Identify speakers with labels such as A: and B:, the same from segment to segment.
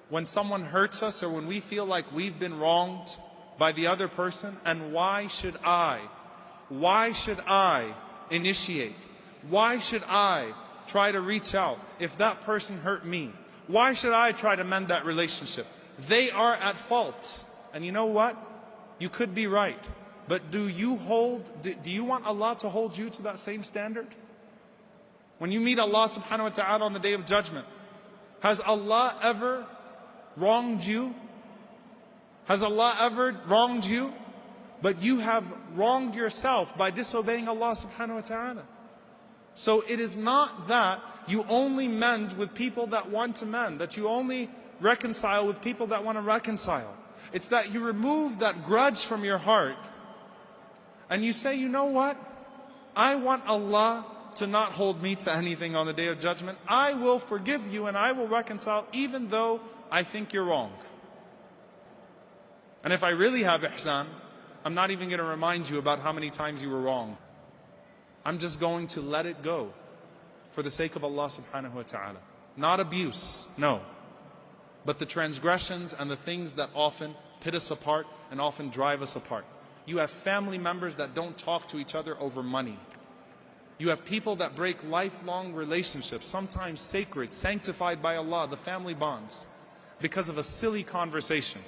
A: when someone hurts us or when we feel like we've been wronged by the other person? And why should I initiate? Why should I try to reach out if that person hurt me? Why should I try to mend that relationship? They are at fault. And you know what? You could be right. But do you want Allah to hold you to that same standard? When you meet Allah subhanahu wa ta'ala on the Day of Judgment, has Allah ever wronged you? Has Allah ever wronged you? But you have wronged yourself by disobeying Allah subhanahu wa ta'ala. So it is not that you only mend with people that want to mend, that you only reconcile with people that want to reconcile. It's that you remove that grudge from your heart and you say, you know what? I want Allah to not hold me to anything on the Day of Judgment. I will forgive you and I will reconcile even though I think you're wrong. And if I really have ihsan, I'm not even going to remind you about how many times you were wrong. I'm just going to let it go for the sake of Allah subhanahu wa ta'ala. Not abuse, no. But the transgressions and the things that often pit us apart and often drive us apart. You have family members that don't talk to each other over money. You have people that break lifelong relationships, sometimes sacred, sanctified by Allah, the family bonds, because of a silly conversation.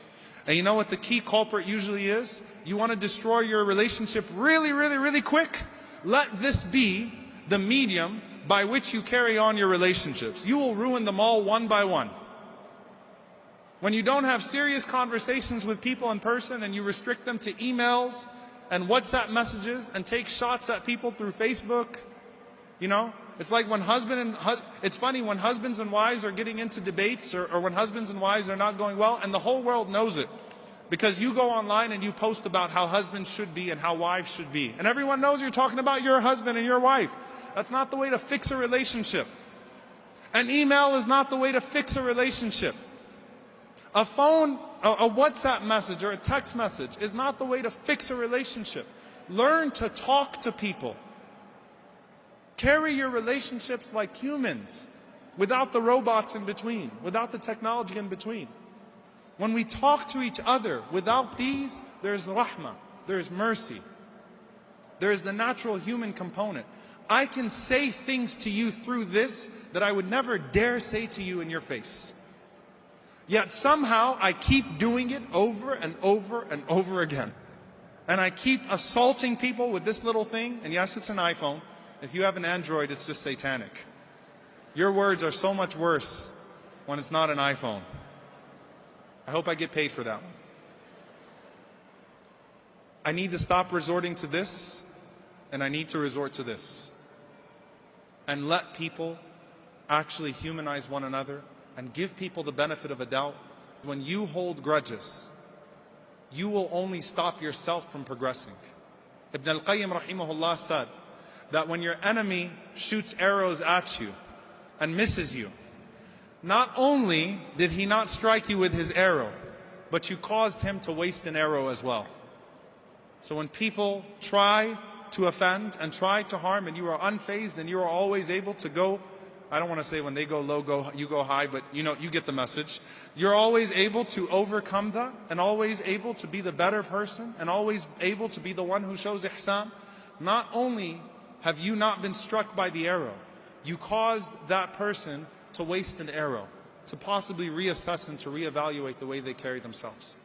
A: And you know what the key culprit usually is? You want to destroy your relationship really quick? Let this be the medium by which you carry on your relationships. You will ruin them all one by one. When you don't have serious conversations with people in person and you restrict them to emails and WhatsApp messages and take shots at people through Facebook, you know, it's like when it's funny when husbands and wives are getting into debates or when husbands and wives are not going well and the whole world knows it. Because you go online and you post about how husbands should be and how wives should be. And everyone knows you're talking about your husband and your wife. That's not the way to fix a relationship. An email is not the way to fix a relationship. A WhatsApp message or a text message is not the way to fix a relationship. Learn to talk to people. Carry your relationships like humans, without the robots in between, without the technology in between. When we talk to each other without these, there's rahmah, there's mercy. There's the natural human component. I can say things to you through this that I would never dare say to you in your face. Yet somehow I keep doing it over and over and over again. And I keep assaulting people with this little thing. And yes, it's an iPhone. If you have an Android, it's just satanic. Your words are so much worse when it's not an iPhone. I hope I get paid for that one. I need to stop resorting to this, and I need to resort to this. And let people actually humanize one another and give people the benefit of a doubt. When you hold grudges, you will only stop yourself from progressing. Ibn al-Qayyim rahimahullah said that when your enemy shoots arrows at you and misses you, not only did he not strike you with his arrow, but you caused him to waste an arrow as well. So when people try to offend and try to harm and you are unfazed and you are always able to go, I don't want to say when they go low, you go high, but you know, you get the message. You're always able to overcome that and always able to be the better person and always able to be the one who shows ihsan. Not only have you not been struck by the arrow, you caused that person to waste an arrow, to possibly reassess and to reevaluate the way they carry themselves.